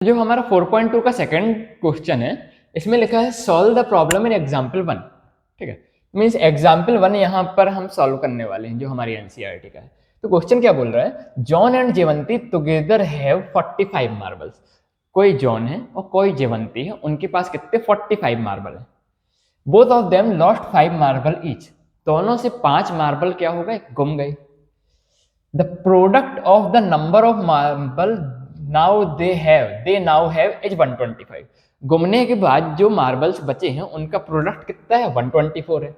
जो हमारा 4.2 का सेकंड क्वेश्चन है, इसमें लिखा है solve the problem in example 1। ठीक है, मीन्स एग्जाम्पल 1 यहाँ पर हम सॉल्व करने वाले हैं जो हमारी एनसीईआरटी का है। तो क्वेश्चन क्या बोल रहा है, John and Jevanti together have 45 marbles. कोई जॉन है और कोई जेवंती है, उनके पास कितने 45 मार्बल है। Both of them lost 5 marble each. दोनों से 5 मार्बल क्या हो गए, गुम गए। The product of the number of marble they now have is 125। गुमने के बाद जो मार्बल्स बचे हैं उनका प्रोडक्ट कितना है, 124 है।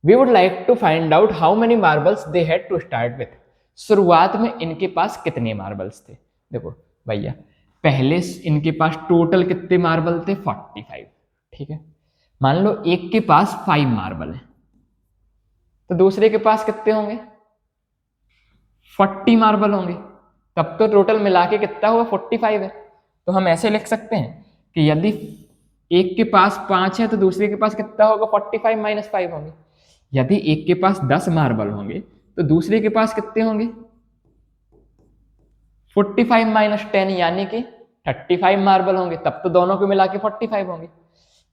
We would like to find out how many marbles they had to start with. शुरुआत में इनके पास कितने मार्बल्स थे। देखो भैया, पहले इनके पास टोटल कितने मार्बल थे, 45। ठीक है, मान लो एक के पास 5 मार्बल है, तो दूसरे के पास कितने होंगे, 40 मार्बल होंगे। तब तो टोटल मिला के कितना हुआ, 45 है। तो हम ऐसे लिख सकते हैं कि यदि एक के पास 5 है तो दूसरे के पास कितना होगा, 45 माइनस 5 होंगे। यदि एक के पास 10 मार्बल होंगे तो दूसरे के पास कितने होंगे, 45 माइनस 10 यानी कि 35 मार्बल होंगे। तब तो दोनों को मिला के 45 होंगे।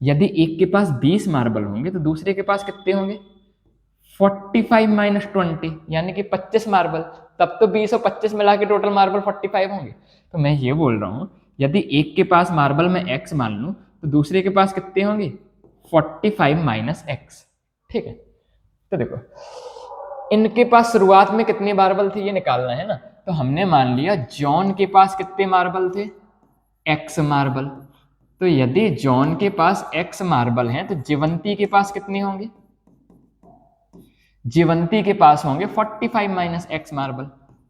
यदि एक के पास 20 मार्बल होंगे तो दूसरे के पास कितने होंगे, 45 माइनस 20 यानी कि 25 मार्बल। तब तो 20 और 25 मिला के टोटल मार्बल 45 होंगे। तो मैं ये बोल रहा हूं, यदि एक के पास मार्बल में x मान लूं तो दूसरे के पास कितने होंगे, 45 माइनस x। ठीक है, तो देखो इनके पास शुरुआत में कितने मार्बल थे ये निकालना है ना। तो हमने मान लिया जॉन के पास कितने मार्बल थे, x मार्बल। तो यदि जॉन के पास x मार्बल हैं तो जीवंती के पास कितने होंगे, जीवंती के पास होंगे 45 माइनस x मार्बल।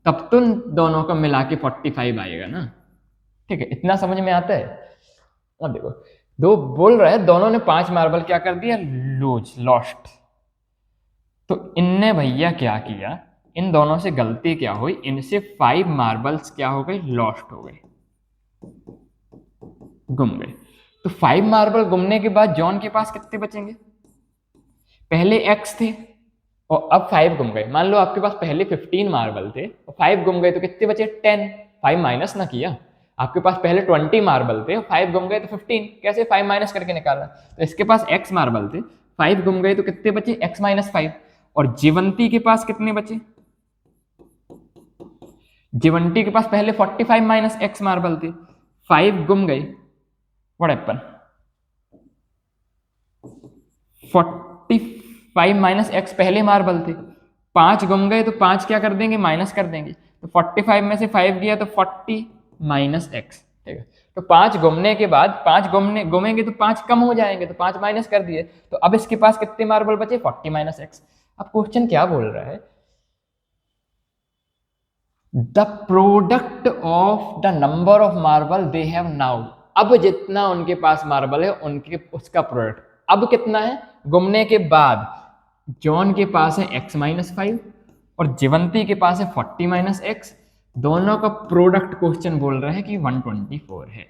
तब तो दोनों को मिला के 45 आएगा ना। ठीक है, इतना समझ में आता है। और देखो दो बोल रहा है दोनों ने 5 मार्बल क्या कर दिया, लॉस्ट। तो इनने भैया क्या किया, इन दोनों से गलती क्या हुई, इनसे 5 मार्बल्स क्या हो गए, लॉस्ट हो गए, गुम गए। तो 5 मार्बल गुमने के बाद जॉन के पास कितने बचेंगे, पहले x थे और अब 5 गुम गए। मान लो आपके पास पहले 15 मार्बल थे और 5 गुम गए तो कितने बचे, 10। 5 माइनस ना किया, आपके पास पहले 20 मार्बल थे और 5 गुम गए तो 15। कैसे, 5 माइनस करके निकाला। तो इसके पास x मार्बल थे, 5 गुम गए तो कितने बचे, x माइनस 5। और जीवंती के पास कितने बचे, जीवंती के पास पहले 45 माइनस x मार्बल थे, 5 गुम गए, व्हाट हैपन, 45 माइनस x पहले मार्बल थे, 5 गुम गए तो 5 क्या कर देंगे, माइनस कर देंगे। तो 45 में से 5 गया तो 40 माइनस x। ठीक है, तो 5 गुमने के बाद 5 गुमेंगे तो 5 कम हो जाएंगे, तो 5 माइनस कर दिए। तो अब इसके पास कितने मार्बल बचे, 40 माइनस x। अब क्वेश्चन क्या बोल रहा है, the product of the number of marble they have now. अब जितना उनके पास मार्बल है उनके उसका प्रोडक्ट अब कितना है, गुमने के बाद जॉन के पास है x माइनस 5 और जीवंती के पास है 40 माइनस x। दोनों का प्रोडक्ट क्वेश्चन बोल रहा है कि 124 है।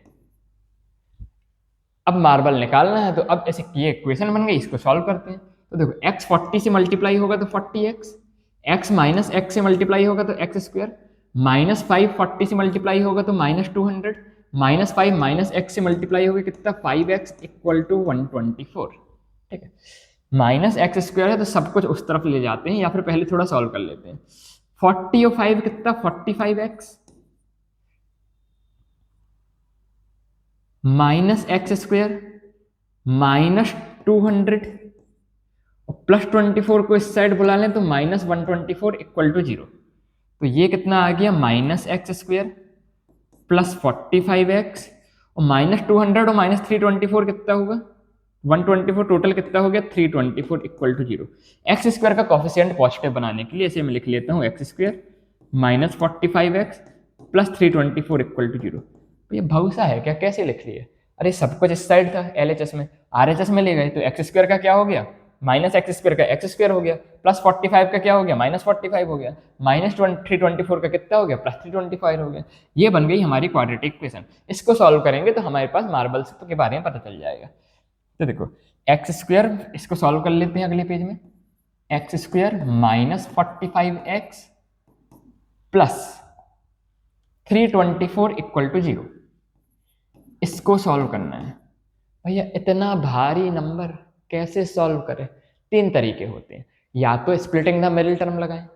अब मार्बल निकालना है, तो अब ऐसे ये इक्वेशन बन गई, इसको सॉल्व करते हैं। तो देखो x 40 से मल्टीप्लाई होगा तो 40x, x माइनस x से मल्टीप्लाई होगा तो x स्क्वायर, माइनस 5 40 से मल्टीप्लाई होगा तो माइनस 200, माइनस 5 माइनस x से मल्टीप्लाई होगा कितना, 5x इक्वल टू 124। ठीक है, माइनस एक्स स्क्वायर है तो सब कुछ उस तरफ ले जाते हैं, या फिर पहले थोड़ा सॉल्व कर लेते हैं। 40 और 5 कितना, 45x minus x square minus 200 और प्लस 24 को इस साइड बुला लें तो माइनस 124 इक्वल टू 0। तो ये कितना आ गया, minus x square plus 45x और माइनस 200 और माइनस 324 कितना होगा, 124। टोटल कितना हो गया, 324 इक्वल टू 0। एक्स स्क्वायर का कोफिशिएंट पॉजिटिव बनाने के लिए इसे मैं लिख लेता हूँ x square minus 45x plus 324 equal to 0। तो ये भौसा है क्या, कैसे लिख लिए, अरे सब कुछ इस साइड था LHS में, RHS में ले गए तो एक्स स्क्वायर का क्या हो गया, माइनस एक्स स्क्वायर का एक्स स्क्वायर हो गया, प्लस 45 का क्या हो गया, माइनस 45 हो गया, माइनस 324 का कितना हो गया, प्लस 325 हो गया। ये बन गई हमारी क्वाड्रेटिक इक्वेशन। इसको सॉल्व करेंगे तो हमारे पास मार्बल्स के बारे में पता चल जाएगा। तो देखो एक्स स्क्वायर, इसको सॉल्व कर लेते हैं अगले पेज में, x square minus 45x plus 324 equal to 0। इसको सॉल्व करना है। भैया इतना भारी नंबर कैसे सॉल्व करें? 3 तरीके होते हैं, या तो स्प्लिटिंग द मिडिल टर्म लगाएं,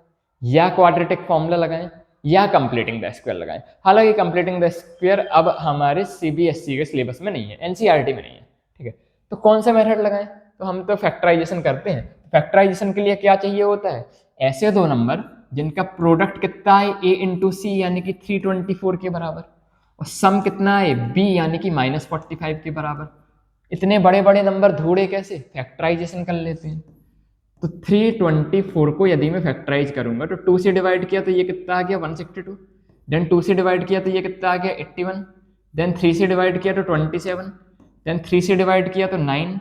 या क्वाड्रेटिक फॉर्मूला लगाएं, या कंप्लीटिंग द स्क्वायर लगाएं। हालांकि कंप्लीटिंग द स्क्वायर अब हमारे सीबीएसई के सिलेबस में नहीं है, एनसीईआरटी में नहीं है, ठीक है। तो कौन सा मेथड लगाएं? तो हम तो फैक्टराइजेशन करते हैं। फैक्टराइजेशन के लिए क्या चाहिए होता है? ऐसे दो नंबर जिनका प्रोडक्ट कितना है a इंटू सी यानी कि 324 के बराबर, और सम कितना है b यानी कि -45 के बराबर। इतने बड़े बड़े नंबर ढूंढे कैसे? फैक्टराइजेशन कर लेते हैं। तो 324 को यदि मैं फैक्टराइज करूंगा तो 2 से डिवाइड किया तो ये कितना आ गया 162, देन 2 से डिवाइड किया तो ये कितना आ गया 81, देन 3 से डिवाइड किया तो 27, देन 3 से डिवाइड किया तो 9,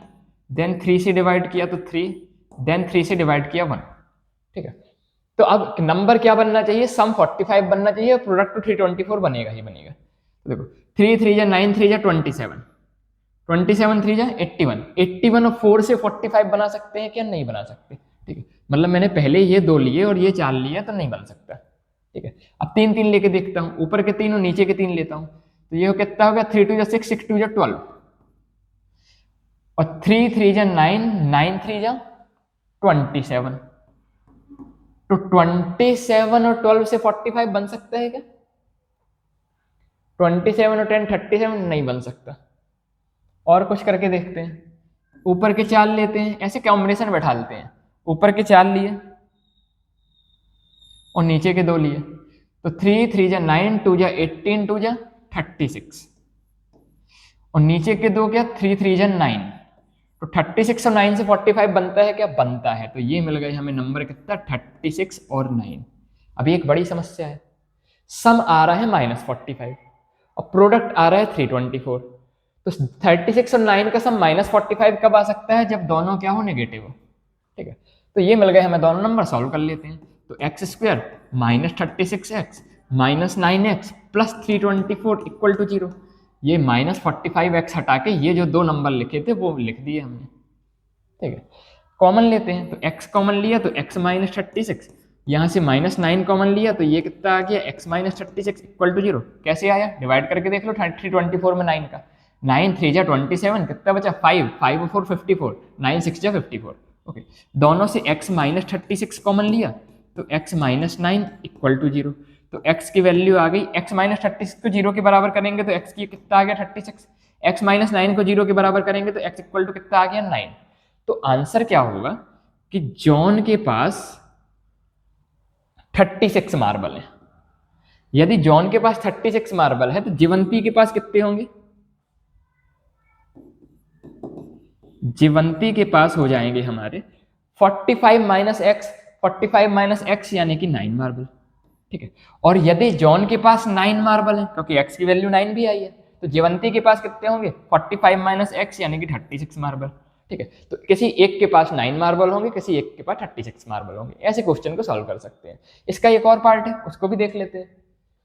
देन 3 से डिवाइड किया तो 3, देन 3 से डिवाइड किया 1, ठीक है। तो अब नंबर क्या बनना चाहिए? सम 45 बनना चाहिए और प्रोडक्ट तो 324 बनेगा ही बनेगा। तो देखो 3 3 जा 9 3 जा 27, 27 3 जा 81, 81 और 4 से 45 बना सकते हैं क्या? नहीं बना सकते, ठीक है। मतलब मैंने पहले ये 2 लिए और ये 4 लिए तो नहीं बन सकता, ठीक है। अब 3 3 लेके देखता हूँ, ऊपर के 3 और नीचे के 3 लेता हूँ, तो ये कितना हो गया 3 2 जा 6, 6 2 जा 12, और 3 3 जा 9, 9 3 जा 27। तो 27 और 12 से 45 बन सकता है क्या? 27 और 10 37 नहीं बन सकता। और कुछ करके देखते हैं, ऊपर के 4 लेते हैं, ऐसे कॉम्बिनेशन बैठा लेते हैं। ऊपर के 4 लिए और नीचे के 2 लिए, तो 3 3 जा 9, 2 जा 18, 2 जा 36, और नीचे के 2 क्या 3 3 जा 9, तो 36 और 9 से 45 बनता है क्या? बनता है। तो ये मिल गए हमें नंबर कितना 36 और 9। अभी एक बड़ी समस्या है, सम आ रहा है -45 और प्रोडक्ट आ रहा है 324। तो 36 और 9 का सम -45 कब आ सकता है? जब दोनों क्या हो नेगेटिव हो, ठीक है। तो ये मिल गए हमें, दोनों नंबर सॉल्व कर लेते हैं। तो x square -36x -9x plus 324 equal to 0। ये -45x हटा के ये जो 2 नंबर लिखे थे वो लिख दिए हमने, ठीक है। कॉमन लेते हैं, तो x कॉमन लिया तो x -36, यहाँ से -9 कॉमन लिया तो ये कितना आ गया x -36 इक्वल टू 0। कैसे आया? डिवाइड करके देख लो 324 में 9 का, 9 3 जा 27, कितना बचा 5, 5 और 4 54, 9 6 जा 54, ओके। दोनों से x -36 कॉमन लिया तो x -9 इक्वल टू 0। तो x की वैल्यू आ गई, x -36 को 0 के बराबर करेंगे तो x की कितना आ गया 36, x -9 को 0 के बराबर करेंगे तो x इक्वल टू कितना आ गया 9। तो आंसर क्या होगा कि जॉन के पास 36 मार्बल है। यदि जॉन के पास 36 मार्बल है तो जीवंती के पास कितने होंगे? जीवंती के पास हो जाएंगे हमारे 45 x यानी कि 9 मार्बल, ठीक है। और यदि जॉन के पास 9 मार्बल है, क्योंकि x की वैल्यू 9 भी आई है, तो जीवंती के पास कितने होंगे 45 - x यानी कि 36 मार्बल, ठीक है। तो किसी एक के पास 9 मार्बल होंगे, किसी एक के पास 36 मार्बल होंगे। ऐसे क्वेश्चन को सॉल्व कर सकते हैं। इसका एक और पार्ट है, उसको भी देख लेते हैं।